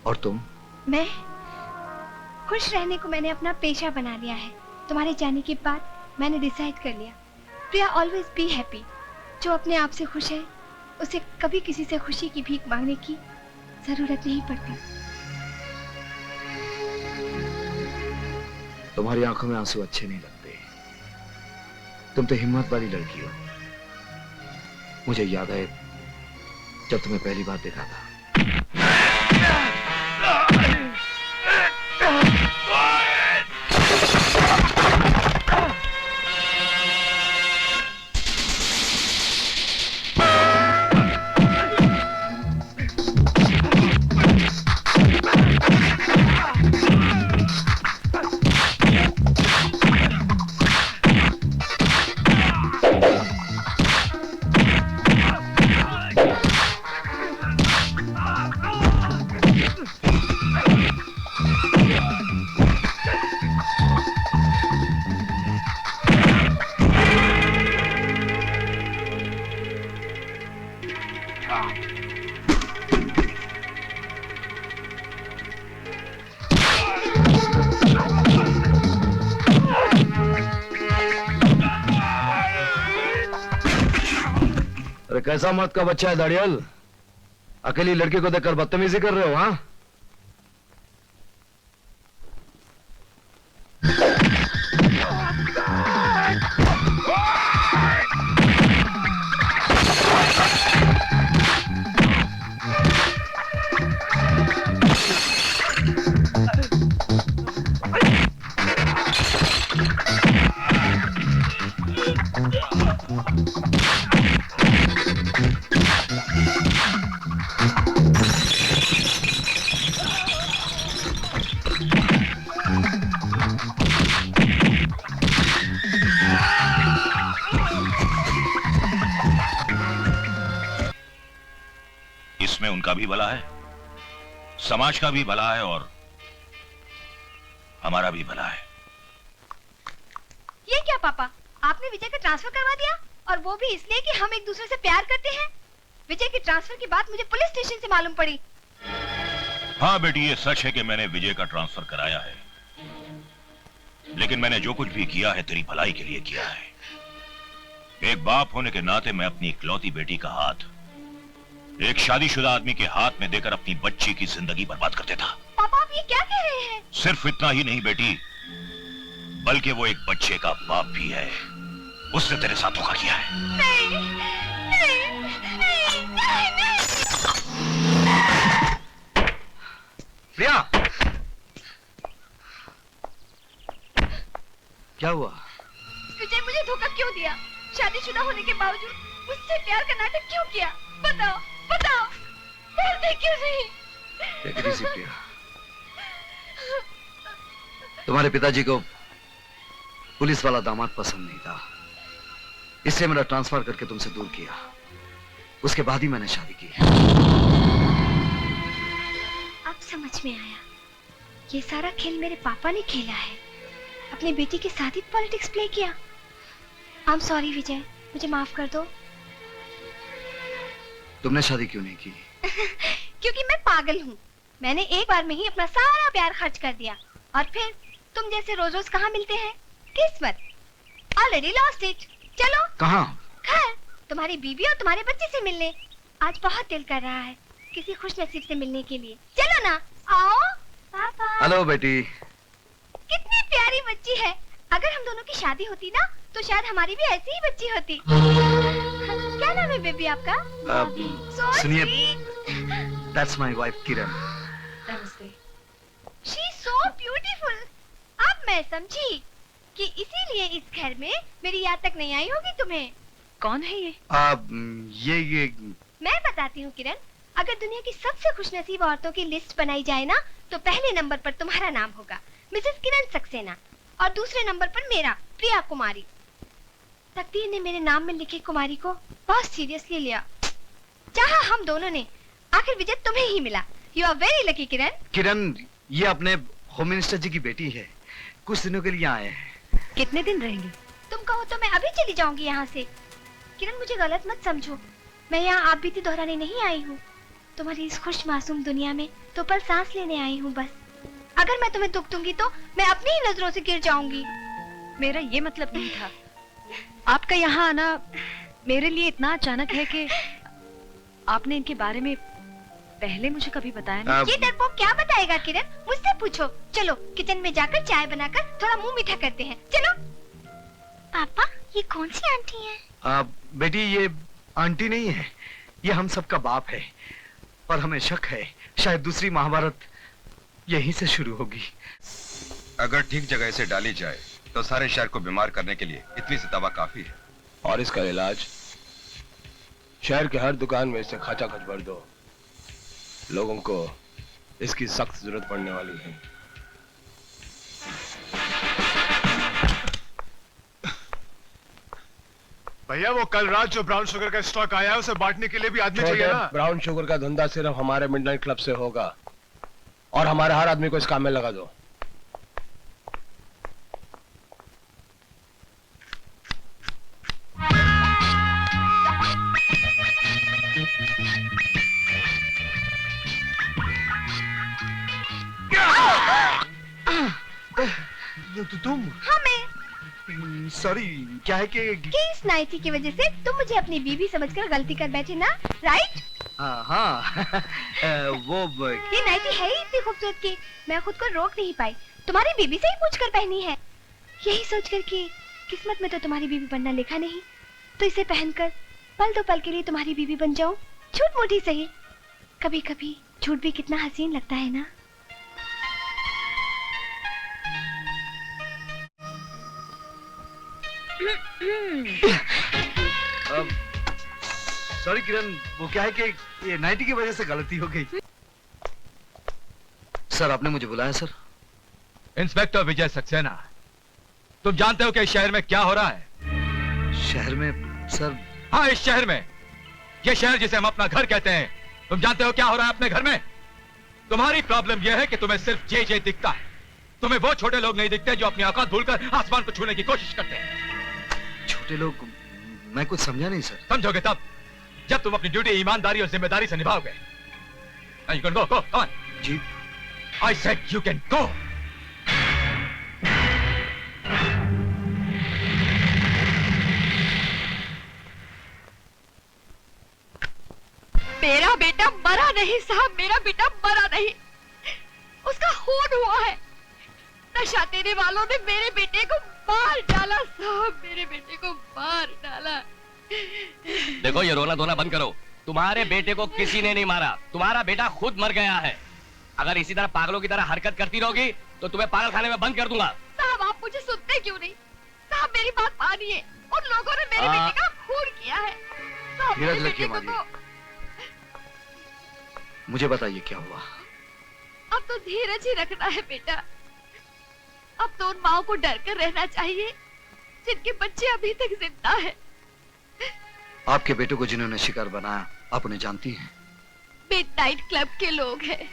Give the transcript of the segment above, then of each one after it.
और तुम? मैं खुश रहने को मैंने अपना पेशा बना लिया है। तुम्हारे जाने के बाद मैंने डिसाइड कर लिया, प्रिया ऑलवेज बी हैप्पी। जो अपने आप से खुश है उसे कभी किसी से खुशी की भीख मांगने की जरूरत नहीं पड़ती। तुम्हारी आंखों में आंसू अच्छे नहीं लगते। तुम तो हिम्मत वाली लड़की हो। मुझे याद है जब तुम्हें पहली बार देखा था। कैसा मर्द का बच्चा है दाड़ियल? अकेली लड़की को देखकर बदतमीजी कर रहे हो? हाँ, उनका भी भला है, समाज का भी भला है और हमारा भी भला है। ये क्या पापा, आपने विजय का ट्रांसफर करवा दिया, और वो भी इसलिए कि हम एक दूसरे से प्यार करते हैं। विजय के ट्रांसफर की बात मुझे पुलिस स्टेशन से मालूम पड़ी। हाँ बेटी, ये सच है कि मैंने विजय का ट्रांसफर कराया है, लेकिन मैंने जो कुछ भी किया है तेरी भलाई के लिए किया है। एक बाप होने के नाते मैं अपनी इकलौती बेटी का हाथ एक शादीशुदा आदमी के हाथ में देकर अपनी बच्ची की जिंदगी बर्बाद कर देता। पापा आप ये क्या कह रहे हैं? सिर्फ इतना ही नहीं बेटी, बल्कि वो एक बच्चे का बाप भी है। उसने तेरे साथ धोखा किया है। नहीं, नहीं, नहीं, नहीं, नहीं। प्रिया, क्या हुआ? विजय मुझे धोखा क्यों दिया? शादीशुदा होने के बावजूद मुझसे प्यार का नाटक क्यों किया? बताओ, बताओ, बोलते क्यों नहीं? Take it easy, प्रिया। तुम्हारे पिताजी को पुलिस वाला दामाद पसंद नहीं था, इससे मेरा ट्रांसफर करके तुमसे दूर किया। उसके बाद ही मैंने शादी की। अब समझ में आया, ये सारा खेल मेरे पापा ने खेला है। अपनी बेटी के साथ ही पॉलिटिक्स प्ले किया। आई एम सॉरी विजय, मुझे माफ कर दो। तुमने शादी क्यों नहीं की? क्योंकि मैं पागल हूँ। मैंने एक बार में ही अपना सारा प्यार खर्च कर दिया, और फिर तुम जैसे रोज रोज कहाँ मिलते हैं? किस्मत, ऑलरेडी लॉस्ट इट। चलो। कहाँ? घर, तुम्हारी बीवी और तुम्हारे बच्चे से मिलने। आज बहुत दिल कर रहा है किसी खुश नसीब से मिलने के लिए। चलो ना, आओ। पापा। हेलो बेटी। कितनी प्यारी बच्ची है। अगर हम दोनों की शादी होती ना, तो शायद हमारी भी ऐसी ही बच्ची होती। क्या नाम है बेबी आपका? सुनिए, that's my wife किरण। नमस्ते। She is so beautiful। अब मैं समझी कि इसीलिए इस घर में मेरी याद तक नहीं आई होगी तुम्हें। कौन है ये? ये मैं बताती हूँ किरण, अगर दुनिया की सबसे खुशनसीब औरतों की लिस्ट बनाई जाए ना, तो पहले नंबर पर तुम्हारा नाम होगा, मिसेस किरण सक्सेना, और दूसरे नंबर पर मेरा, प्रिया कुमारी। तकदीर ने मेरे नाम में लिखे कुमारी को बहुत सीरियसली लिया। चाहा हम दोनों ने, आखिर विजय तुम्हें ही मिला। यू आर वेरी लकी किरण। किरण, ये अपने होम मिनिस्टर जी की बेटी है, कुछ दिनों के लिए आए हैं। कितने दिन रहेंगे? तुम कहो तो मैं अभी चली जाऊंगी यहाँ से। किरण मुझे गलत मत समझो, मैं यहाँ आप बीती दोहराने नहीं आई हूँ। तुम्हारी इस खुश मासूम दुनिया में तो पल सांस लेने आई हूँ बस। अगर मैं तुम्हें दुख दूंगी तो मैं अपनी ही नजरों से गिर जाऊंगी। मेरा ये मतलब नहीं था। आपका यहाँ आना मेरे लिए इतना अचानक है कि आपने इनके बारे में पहले मुझे कभी बताया नहीं। ये डरपोक क्या बताएगा किरण, मुझसे पूछो। चलो किचन में जाकर चाय बनाकर थोड़ा मुंह मीठा करते हैं, चलो। पापा ये कौन सी आंटी है? बेटी ये आंटी नहीं है, ये हम सबका बाप है। और हमें शक है शायद दूसरी महाभारत यहीं से शुरू होगी। अगर ठीक जगह से डाली जाए तो सारे शहर को बीमार करने के लिए इतनी सी दवा काफी है। और इसका इलाज शहर के हर दुकान में इसे खचाखच भर दो, लोगों को इसकी सख्त जरूरत पड़ने वाली है। भैया वो कल रात जो ब्राउन शुगर का स्टॉक आया है उसे बांटने के लिए भी आदमी चाहिए ना। ब्राउन शुगर का धंधा सिर्फ हमारे मिडनाइट क्लब से होगा और हमारे हर आदमी को इस काम में लगा दो। तुम? हाँ मैं। सॉरी, क्या है कि इस नाइटी की वजह से तुम मुझे अपनी बीवी समझकर गलती कर बैठे ना, राइट? हाँ वो ये नाइटी है ही इतनी खूबसूरत कि मैं खुद को रोक नहीं पाई। तुम्हारी बीबी से ही पूछकर पहनी है, यही सोचकर कि किस्मत में तो तुम्हारी बीवी बनना लिखा नहीं, तो इसे पहनकर पल दो पल के लिए तुम्हारी बीवी बन जाऊं, झूठ मूठी सही। कभी कभी झूठ भी कितना हसीन लगता है ना। सॉरी किरण, वो क्या है कि ये नाइटी की वजह से गलती हो गई। सर आपने मुझे बुलाया? सर इंस्पेक्टर विजय सक्सेना, तुम जानते हो कि इस शहर में क्या हो रहा है? शहर में? सर हाँ, इस शहर में, ये शहर जिसे हम अपना घर कहते हैं, तुम जानते हो क्या हो रहा है अपने घर में? तुम्हारी प्रॉब्लम यह है कि तुम्हें सिर्फ जे दिखता है। तुम्हें वो छोटे लोग नहीं दिखते जो अपनी औकात भूलकर आसमान को छूने की कोशिश करते हैं। छोटे लोग? मैं कुछ समझा नहीं सर। समझोगे तब जब तुम अपनी ड्यूटी ईमानदारी और जिम्मेदारी से निभाओगे। Now you can go, come on. Ji. I said you can go. मेरा बेटा मरा नहीं साहब, मेरा बेटा मरा नहीं, उसका खून हुआ है। नशा देने वालों ने मेरे बेटे को मार डाला साहब, मेरे बेटे को मार डाला। देखो ये रोना धोना बंद करो। तुम्हारे बेटे को किसी ने नहीं मारा, तुम्हारा बेटा खुद मर गया है। अगर इसी तरह पागलों की तरह हरकत करती रहोगी तो तुम्हें पागल खाने में बंद कर दूंगा। साहब आप मुझे सुनते क्यों नहीं? साहब मेरी बात मानिए, उन लोगों ने मेरे बेटे का खून किया है। साहब मेरे बेटे को तो... मुझे बताइए क्या हुआ? अब तो धीरज ही रखना है बेटा। अब तो उन माओ को डर कर रहना चाहिए जिनके बच्चे अभी तक जिंदा हैं। आपके बेटे को जिन्होंने शिकार बनाया आप उन्हें जानती हैं? मिडनाइट क्लब के लोग हैं।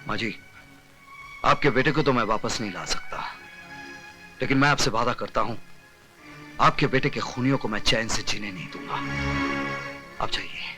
माँ जी, आपके बेटे को तो मैं वापस नहीं ला सकता, लेकिन मैं आपसे वादा करता हूं आपके बेटे के खूनियों को मैं चैन से जीने नहीं दूंगा। आप जाइए।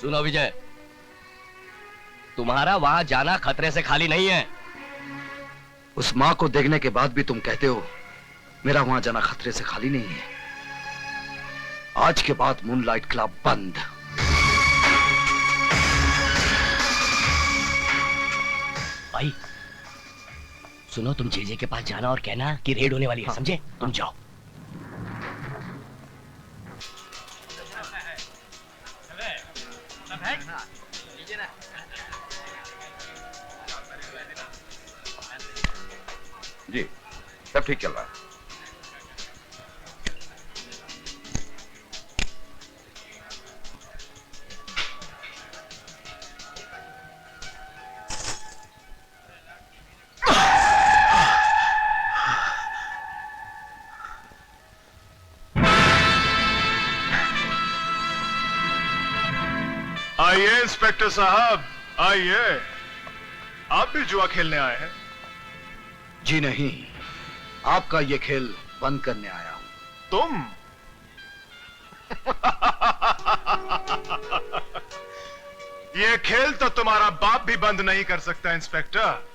सुनो विजय, तुम्हारा वहां जाना खतरे से खाली नहीं है। उस मां को देखने के बाद भी तुम कहते हो मेरा वहां जाना खतरे से खाली नहीं है। आज के बाद मूनलाइट क्लब बंद। भाई सुनो, तुम जेजे के पास जाना और कहना कि रेड होने वाली है, समझे? तुम जाओ। जी सब ठीक चल रहा है। आइए इंस्पेक्टर साहब, आइए। आप भी जुआ खेलने आए हैं? जी नहीं, आपका ये खेल बंद करने आया हूं। तुम? ये खेल तो तुम्हारा बाप भी बंद नहीं कर सकता इंस्पेक्टर।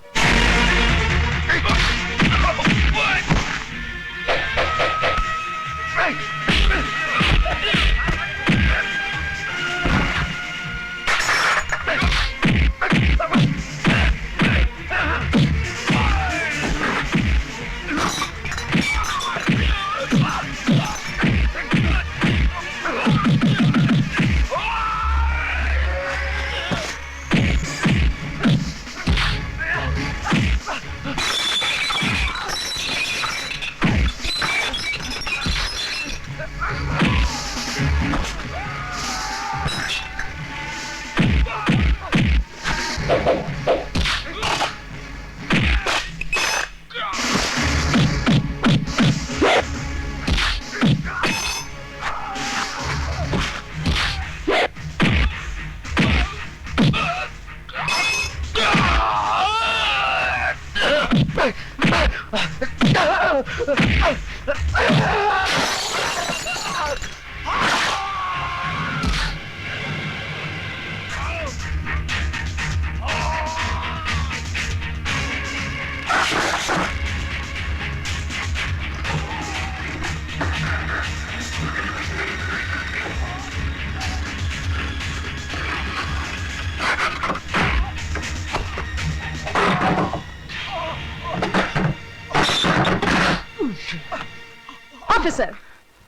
ऑफिसर,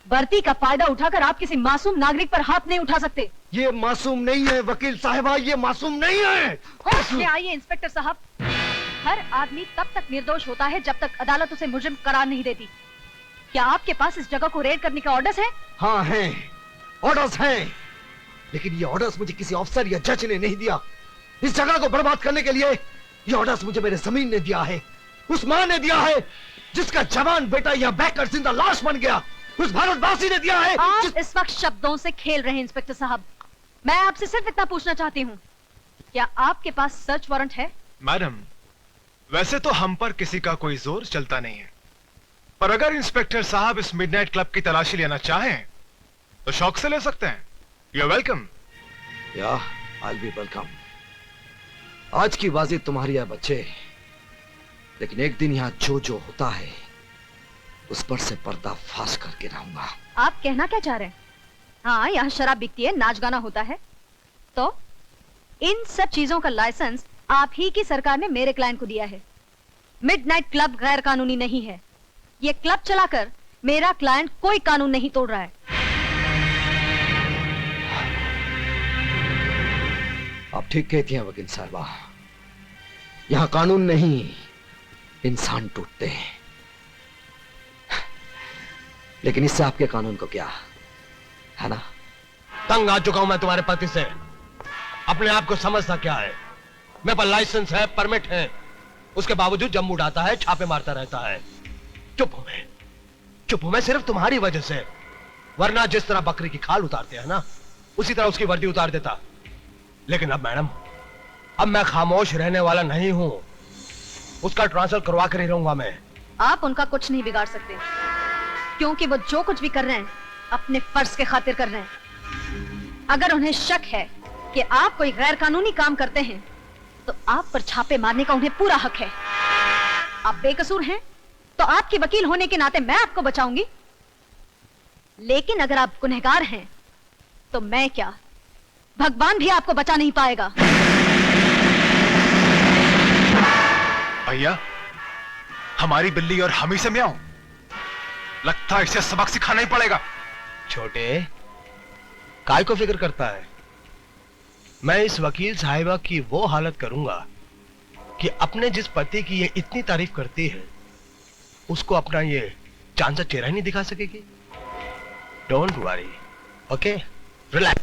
भर्ती का फायदा उठाकर आप किसी मासूम नागरिक पर हाथ नहीं उठा सकते। ये मासूम नहीं है वकील साहिबा, ये मासूम नहीं है। होश में आइए इंस्पेक्टर साहब। हर आदमी तब तक निर्दोष होता है जब तक अदालत उसे मुजरिम करार नहीं देती। क्या आपके पास इस जगह को रेड करने के ऑर्डर्स हैं? हाँ हैं, ऑर्डर्स हैं, लेकिन ये ऑर्डर्स मुझे किसी ऑफिसर या जज ने नहीं दिया। इस जगह को बर्बाद करने के लिए ये ऑर्डर्स मुझे मेरे जमीन ने दिया है, उस मां ने दिया है जिसका जवान बेटा यहाँ बैठकर जिंदा लाश बन गया, उस भारतवासी ने दिया है। आप इस वक्त शब्दों से खेल रहे हैं इंस्पेक्टर साहब। मैं आपसे सिर्फ इतना पूछना चाहती हूँ, क्या आपके पास सर्च वारंट है? मैडम, वैसे तो हम पर किसी का कोई जोर चलता नहीं है, पर अगर इंस्पेक्टर साहब इस मिडनाइट क्लब की तलाशी लेना चाहें तो शौक से ले सकते हैं। You are welcome. या आई बी वेलकम। आज की बाजी तुम्हारी है बच्चे, लेकिन एक दिन यहाँ जो जो होता है उस पर से पर्दा फाश करके रहूंगा। आप कहना क्या चाह रहे हैं? हाँ, यहाँ शराब बिकती है, नाच गाना होता है, तो इन सब चीजों का लाइसेंस आप ही की सरकार ने मेरे क्लाइंट को दिया है। मिडनाइट क्लब गैर कानूनी नहीं है। ये क्लब चलाकर मेरा क्लाइंट कोई कानून नहीं तोड़ रहा है। आप ठीक कहती हैं वकील साहबा, यहाँ कानून नहीं इंसान टूटते हैं, लेकिन इससे आपके कानून को क्या है ना? तंग आ चुका हूं मैं तुम्हारे पति से। अपने आप को समझता क्या है? मेरे पास लाइसेंस है, परमिट है, उसके बावजूद जम उड़ाता है, छापे मारता रहता है। चुप हूं मैं सिर्फ तुम्हारी वजह से, वरना जिस तरह बकरी की खाल उतारते हैं ना, उसी तरह उसकी वर्दी उतार देता। लेकिन अब मैडम, अब मैं खामोश रहने वाला नहीं हूं, उसका ट्रांसफर करवा कर ही रहूंगा मैं। आप उनका कुछ नहीं बिगाड़ सकते, क्योंकि वो जो कुछ भी कर रहे हैं अपने फर्ज के खातिर कर रहे हैं। अगर उन्हें शक है कि आप कोई गैर कानूनी काम करते हैं तो आप पर छापे मारने का उन्हें पूरा हक है। आप बेकसूर हैं तो आपके वकील होने के नाते मैं आपको बचाऊंगी, लेकिन अगर आप गुनहगार हैं तो मैं क्या, भगवान भी आपको बचा नहीं पाएगा। भैया, हमारी बिल्ली और हम ही से म्याऊं, लगता है इसे सबक सिखाना ही पड़ेगा। छोटे, काय को फिक्र करता है? मैं इस वकील साहिबा की वो हालत करूंगा कि अपने जिस पति की ये इतनी तारीफ करती है उसको अपना ये चांद सा चेहरा ही नहीं दिखा सकेगी। Don't worry, okay, relax.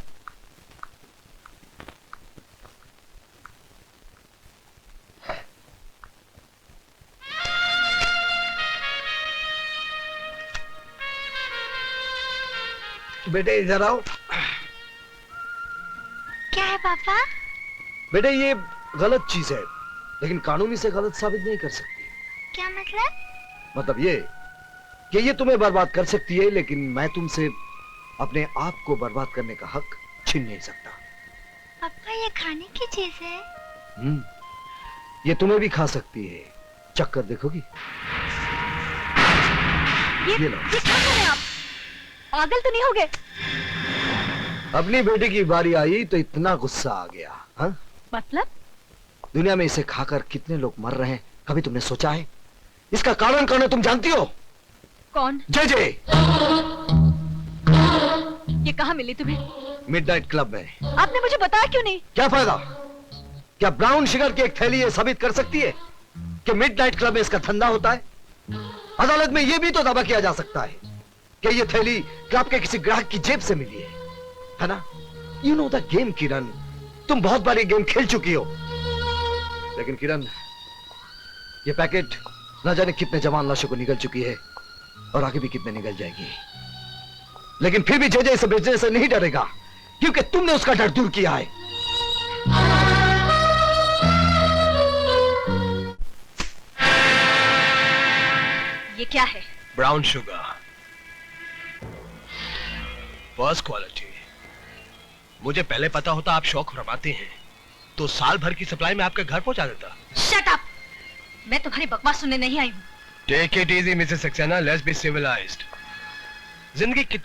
बेटे इधर आओ। क्या है पापा? बेटे ये गलत चीज है, लेकिन कानूनी से गलत साबित नहीं कर सकती। क्या मतलब? मतलब ये कि ये तुम्हें बर्बाद कर सकती है, लेकिन मैं तुमसे अपने आप को बर्बाद करने का हक छीन नहीं सकता। पापा ये खाने की चीज है? ये तुम्हें भी खा सकती है, चक्कर देखोगी? ये लो। क्या कर रहे हैं आप? पागल तो नहीं हो गए? अपनी बेटी की बारी आई तो इतना गुस्सा आ गया। हाँ? मतलब? दुनिया में इसे खाकर कितने लोग मर रहे हैं, कभी तुमने सोचा है? इसका कारण कौन है, तुम जानती हो? कौन? जे। ये कहाँ मिली तुम्हें? मिडनाइट क्लब में। आपने मुझे बताया क्यों नहीं? क्या फायदा? क्या ब्राउन शुगर की एक थैली ये साबित कर सकती है कि मिडनाइट क्लब में इसका धंधा होता है? अदालत में यह भी तो दावा किया जा सकता है कि ये थैली क्लब के किसी ग्राहक की जेब से मिली है ना? यू नो द गेम किरण, तुम बहुत बार ये गेम खेल चुकी हो। लेकिन किरण, ये पैकेट न जाने कितने जवान लाशों को निगल चुकी है और आगे भी कितने निगल जाएगी। लेकिन फिर भी जे इसे बेचने से नहीं डरेगा, क्योंकि तुमने उसका डर दूर किया है। ये क्या है? Brown sugar, first quality. मुझे पहले पता होता आप शौक फरमाते हैं तो साल भर की सप्लाई में आपके घर पहुंचा देता। Shut up! मैं तुम्हारी बकवास सुनने नहीं आई हूँ। Take it easy Mrs Saxena, let's be civilised. जिंदगी कितनी